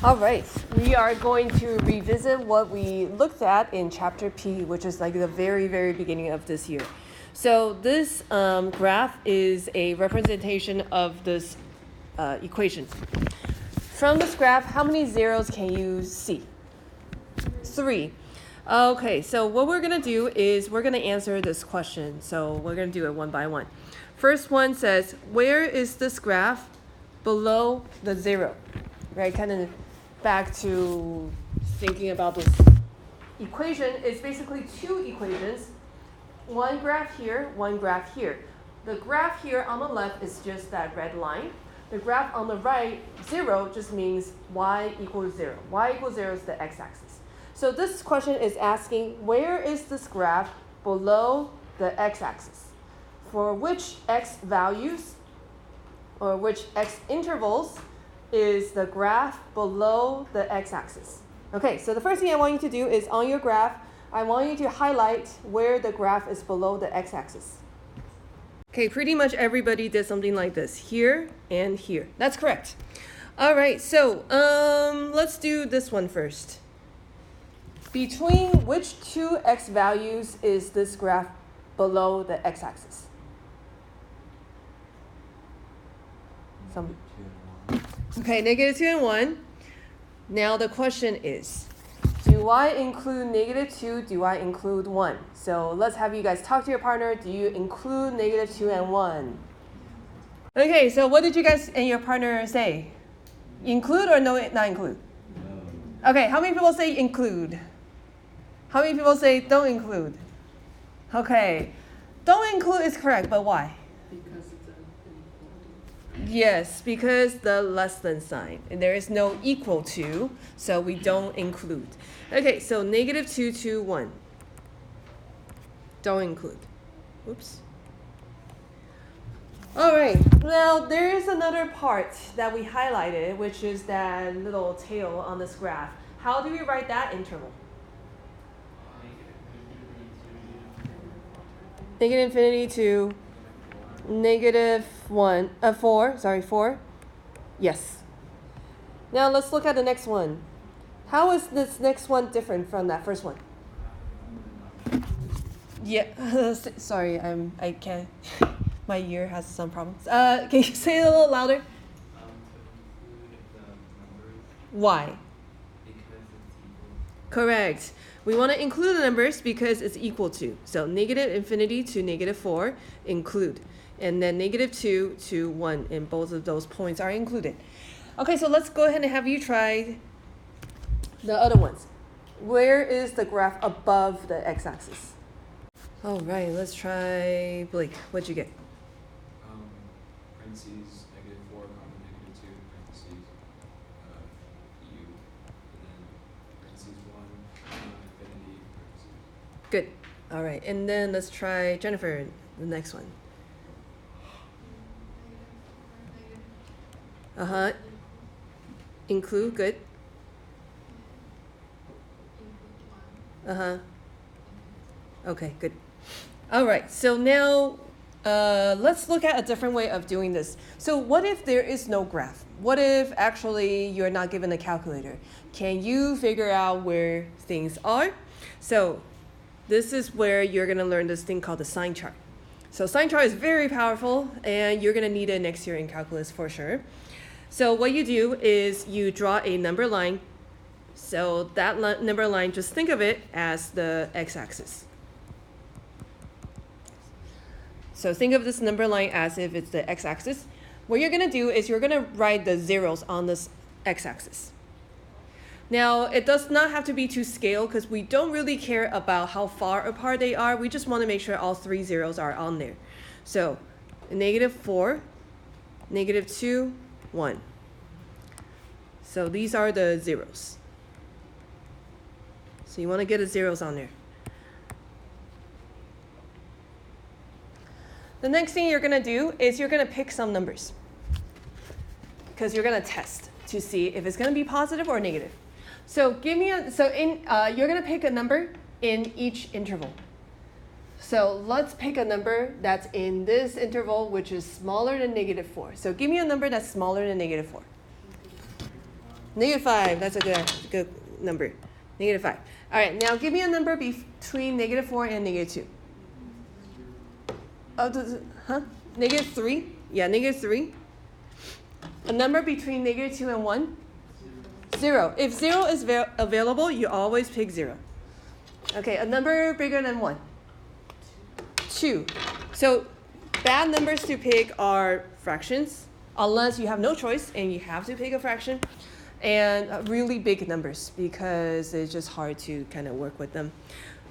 All right, we are going to revisit what we looked at in chapter P, which is like the very, very beginning of this year. So this graph is a representation of this equation. From this graph, how many zeros can you see? 3. Okay, so what we're going to do is we're going to answer this question. So we're going to do it one by one. First one says, where is this graph below the 0? Right, kind of back to thinking about this equation. It's basically two equations. One graph here, one graph here. The graph here on the left is just that red line. The graph on the right, 0, just means y equals 0. Y equals 0 is the x-axis. So this question is asking, where is this graph below the x-axis? For which x values or which x intervals is the graph below the x-axis? Okay, so the first thing I want you to do is on your graph, I want you to highlight where the graph is below the x-axis. Okay, pretty much everybody did something like this, here and here. That's correct. All right, so let's do this one first. Between which two x values is this graph below the x-axis? Okay, -2 and 1. Now the question is, do I include -2? Do I include 1? So let's have you guys talk to your partner. Do you include -2 and 1? Okay, so what did you guys and your partner say? Include or no, not include? No. Okay, how many people say include? How many people say don't include? Okay, don't include is correct, but why? Yes, because the less than sign. And there is no equal to, so we don't include. Okay, so -2 to 1. Don't include. Oops. All right, now there is another part that we highlighted, which is that little tail on this graph. How do we write that interval? -infinity to -4. Yes. Now let's look at the next one. How is this next one different from that first one? Yeah, sorry, I can't. My ear has some problems. Can you say it a little louder? Why? Correct. We want to include the numbers because it's equal to. So -infinity to -4 include. And then -2 to 1, and both of those points are included. Okay, so let's go ahead and have you try the other ones. Where is the graph above the x-axis? All right, let's try Blake. What'd you get? Parentheses, -4, -2, parentheses, u, and then parentheses 1, infinity, parentheses. Good. All right, and then let's try Jennifer, the next one. Include, good. Okay, good. All right, so now let's look at a different way of doing this. So what if there is no graph? What if actually you're not given a calculator? Can you figure out where things are? So this is where you're going to learn this thing called the sign chart. So sign chart is very powerful, and you're going to need it next year in calculus for sure. So what you do is you draw a number line. So that number line, just think of it as the x-axis. So think of this number line as if it's the x-axis. What you're going to do is you're going to write the zeros on this x-axis. Now, it does not have to be to scale because we don't really care about how far apart they are. We just want to make sure all 3 zeros are on there. So -4, -2, 1. So these are the zeros. So you want to get the zeros on there. The next thing you're going to do is you're going to pick some numbers because you're going to test to see if it's going to be positive or negative. So you're going to pick a number in each interval. So let's pick a number that's in this interval, which is smaller than -4. So give me a number that's smaller than -4. Negative 5, that's a good number. Negative 5. All right, now give me a number between negative 4 and negative 2. Oh, negative 3? Yeah, negative 3. A number between negative 2 and 1? 0. If 0 is available, you always pick 0. Okay, a number bigger than 1? 2. So bad numbers to pick are fractions, unless you have no choice and you have to pick a fraction, and really big numbers because it's just hard to kind of work with them.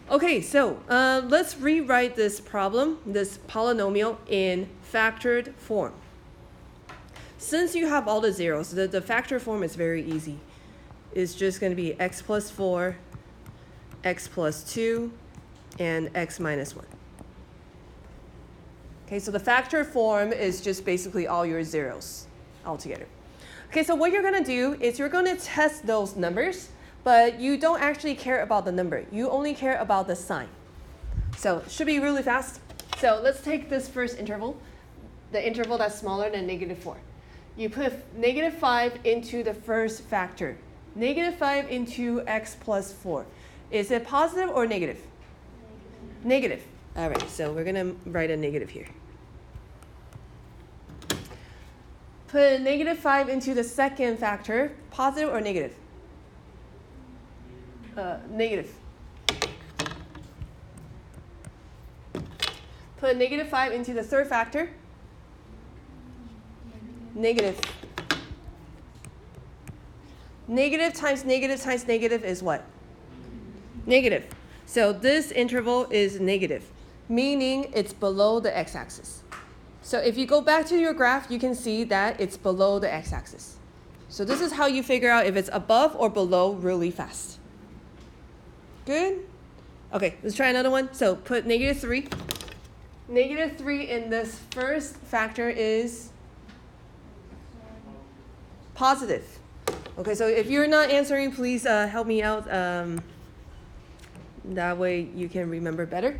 Okay, so let's rewrite this problem, this polynomial, in factored form. Since you have all the zeros, the factored form is very easy. It's just going to be x plus 4, x plus 2, and x minus 1. Okay, so the factored form is just basically all your zeros altogether. Okay, so what you're going to do is you're going to test those numbers, but you don't actually care about the number. You only care about the sign. So it should be really fast. So let's take this first interval, the interval that's smaller than negative 4. You put negative 5 into the first factor. Negative 5 into x plus 4. Is it positive or negative? Negative. All right, so we're going to write a negative here. Put negative 5 into the second factor. Positive or negative? Negative. Put negative 5 into the third factor. Negative. Negative times negative times negative is what? Negative. So this interval is negative, meaning it's below the x-axis. So if you go back to your graph, you can see that it's below the x-axis. So this is how you figure out if it's above or below really fast. Good? Okay, let's try another one. So put negative 3. Negative 3 in this first factor is positive. Okay, so if you're not answering, please help me out. That way you can remember better.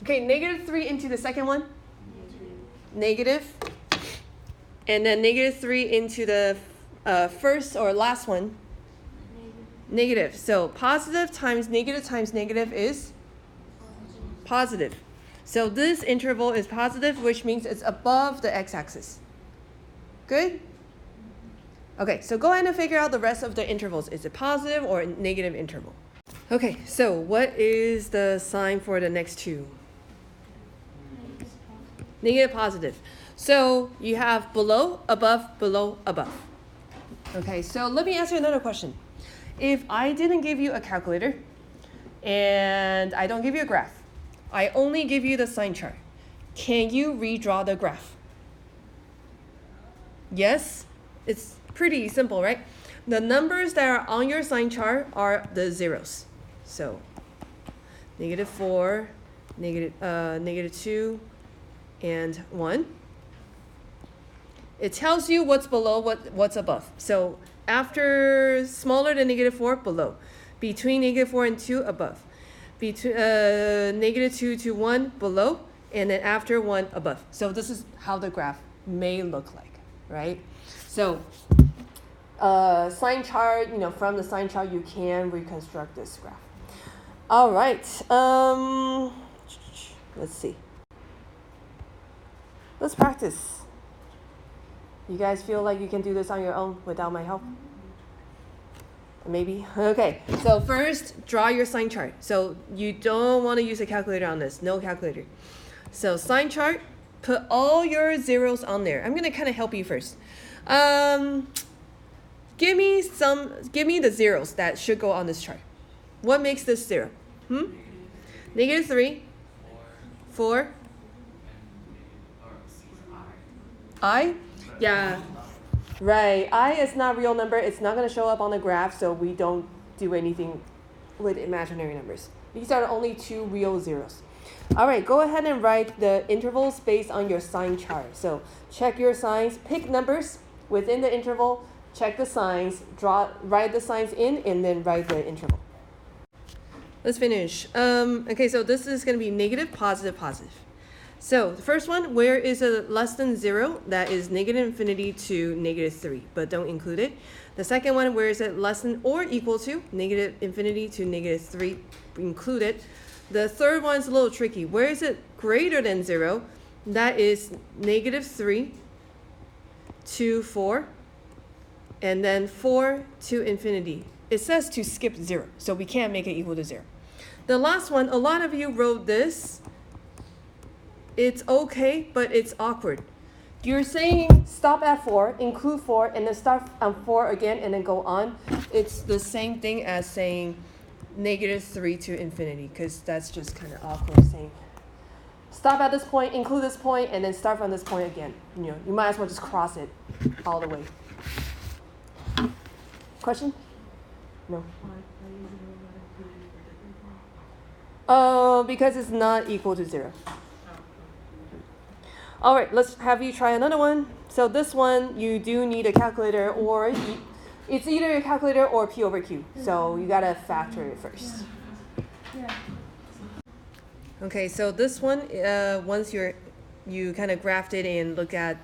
Okay, negative 3 into the second one. Negative. And then negative 3 into the first or last one. Negative. So positive times negative is positive. So this interval is positive, which means it's above the x-axis. Good? Okay, so go ahead and figure out the rest of the intervals. Is it positive or a negative interval? Okay, so what is the sign for the next two? Negative, positive. So you have below, above, below, above. Okay, so let me ask you another question. If I didn't give you a calculator and I don't give you a graph, I only give you the sign chart, can you redraw the graph? Yes? It's pretty simple, right? The numbers that are on your sign chart are the zeros. So negative 4, negative 2, and 1. It tells you what's below, what's above. So after smaller than negative 4, below. Between negative 4 and 2, above. Between negative 2 to 1, below. And then after 1, above. So this is how the graph may look like, right? So sign chart, from the sign chart, you can reconstruct this graph. All right. Let's see. Let's practice. You guys feel like you can do this on your own without my help? Maybe? Okay, so first, draw your sign chart. So you don't want to use a calculator on this. No calculator. So sign chart, put all your zeros on there. I'm going to kind of help you first. Give me the zeros that should go on this chart. What makes this 0? Negative 3, 4, I? Yeah, right. I is not a real number. It's not going to show up on the graph, so we don't do anything with imaginary numbers. These are the only 2 real zeros. All right, go ahead and write the intervals based on your sign chart. So check your signs, pick numbers within the interval, check the signs, write the signs in, and then write the interval. Let's finish. Okay, so this is going to be negative, positive, positive. So the first one, where is it less than 0? That is negative infinity to negative 3, but don't include it. The second one, where is it less than or equal to negative infinity to negative 3? Include it. The third one is a little tricky. Where is it greater than 0? That is negative 3 to 4, and then 4 to infinity. It says to skip 0, so we can't make it equal to 0. The last one, a lot of you wrote this. It's okay, but it's awkward. You're saying stop at 4, include 4, and then start on 4 again, and then go on. It's the same thing as saying negative 3 to infinity, because that's just kind of awkward saying. Stop at this point, include this point, and then start from this point again. You might as well just cross it all the way. Question? No. Because it's not equal to 0. All right, let's have you try another one. So this one, you do need a calculator, or it's either a calculator or P over Q. So you gotta factor it first. Okay, so this one, once you kind of graphed it and look at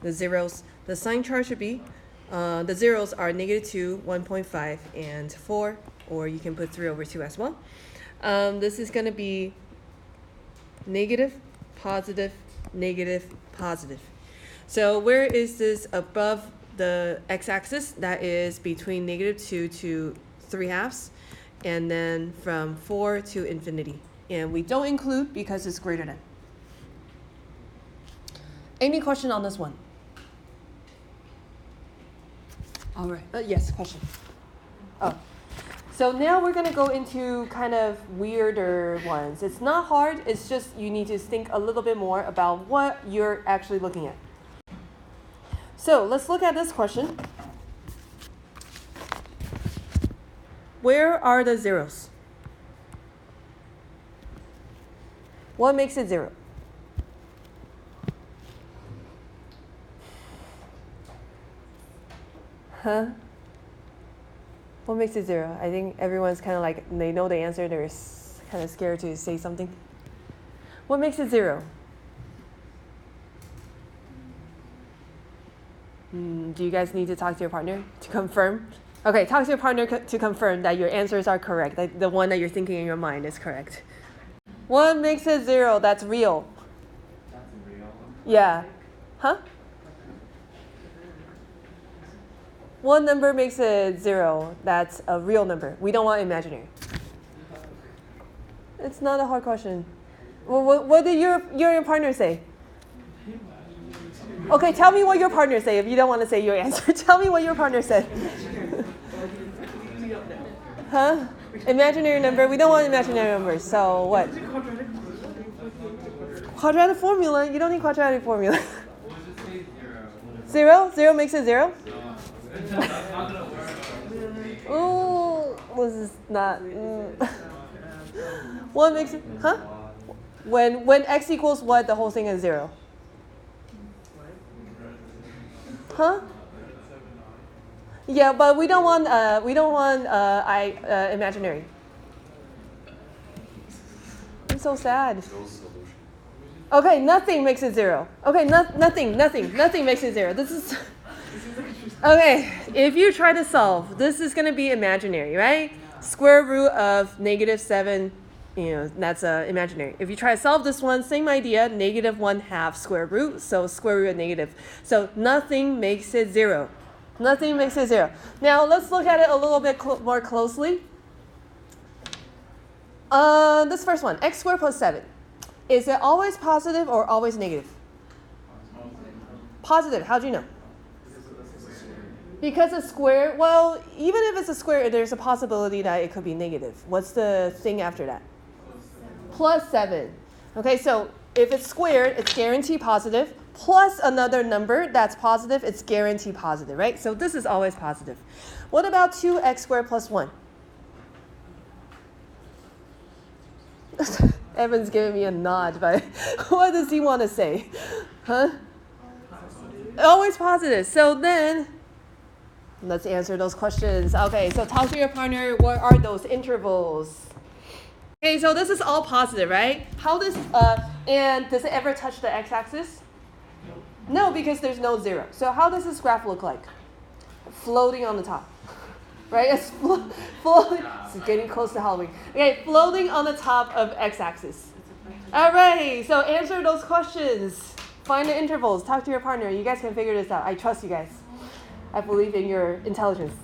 the zeros, the sign chart should be, the zeros are negative 2, 1.5, and 4, or you can put 3 over 2 as well. This is gonna be negative, positive, negative, positive. So where is this above the x-axis? That is between negative 2 to 3/2, and then from 4 to infinity. And we don't include because it's greater than. Any question on this one? All right. Yes, question. Oh. So now we're going to go into kind of weirder ones. It's not hard. It's just you need to think a little bit more about what you're actually looking at. So let's look at this question. Where are the zeros? What makes it 0? Huh? What makes it 0? I think everyone's kind of like, they know the answer, they're kind of scared to say something. What makes it 0? Do you guys need to talk to your partner to confirm? Okay, talk to your partner to confirm that your answers are correct, that the one that you're thinking in your mind is correct. What makes it 0 that's real? That's real. Yeah. Huh? What number makes it 0 that's a real number? We don't want imaginary. It's not a hard question. Well, what did your partner say? Okay, tell me what your partner said. If you don't want to say your answer, tell me what your partner said. Huh? Imaginary number. We don't want imaginary numbers. So what? Quadratic formula. You don't need quadratic formula. 0? 0 makes it 0? Ooh, this is not. What makes it? Huh? When x equals what, the whole thing is 0. Huh? Yeah, but we don't want imaginary. I'm so sad. Okay, nothing makes it 0. Okay, nothing makes it 0. This is okay. If you try to solve, this is going to be imaginary, right? Square root of -7, that's imaginary. If you try to solve this one, same idea, -1/2 square root, so square root of negative. So nothing makes it 0. Nothing makes it 0. Now let's look at it a little bit more closely. This first one, x squared plus 7. Is it always positive or always negative? Positive. How do you know? Because a square, well, even if it's a square, there's a possibility that it could be negative. What's the thing after that? Plus 7. Okay, so if it's squared, it's guaranteed positive. Plus another number that's positive, it's guaranteed positive, right? So this is always positive. What about 2x squared plus 1? Evan's giving me a nod, but what does he want to say? Huh? Always positive. So then, let's answer those questions. Okay, so talk to your partner. What are those intervals? Okay, so this is all positive, right? How does, and does it ever touch the x-axis? No, because there's no 0. So how does this graph look like? Floating on the top, right? It's floating. It's getting close to Halloween. Okay, floating on the top of x-axis. All right, so answer those questions. Find the intervals. Talk to your partner. You guys can figure this out. I trust you guys. I believe in your intelligence.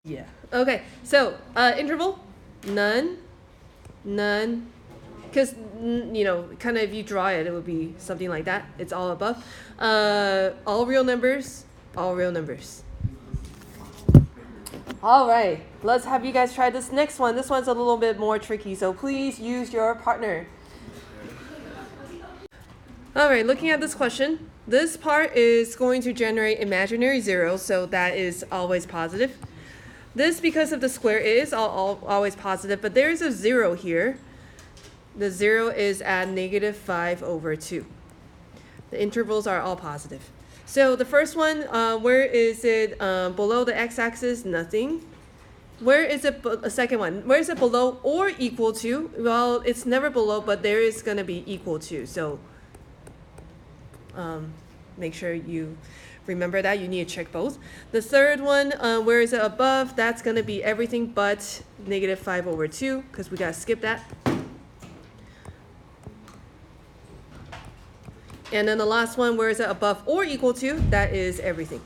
Yeah. Okay, so interval, none, none. Because, you know, kind of if you draw it, it would be something like that. It's all above. All real numbers, all real numbers. All right, let's have you guys try this next one. This one's a little bit more tricky, so please use your partner. All right, looking at this question, this part is going to generate imaginary zeros, so that is always positive. This, because of the square, is always positive, but there is a 0 here. The 0 is at -5/2. The intervals are all positive. So the first one, where is it below the x-axis? Nothing. Where is it, a second one, where is it below or equal to? Well, it's never below, but there is going to be equal to. So make sure you remember that. You need to check both. The third one, where is it above? That's going to be everything but -5/2, because we got to skip that. And then the last one, where is it above or equal to? That is everything.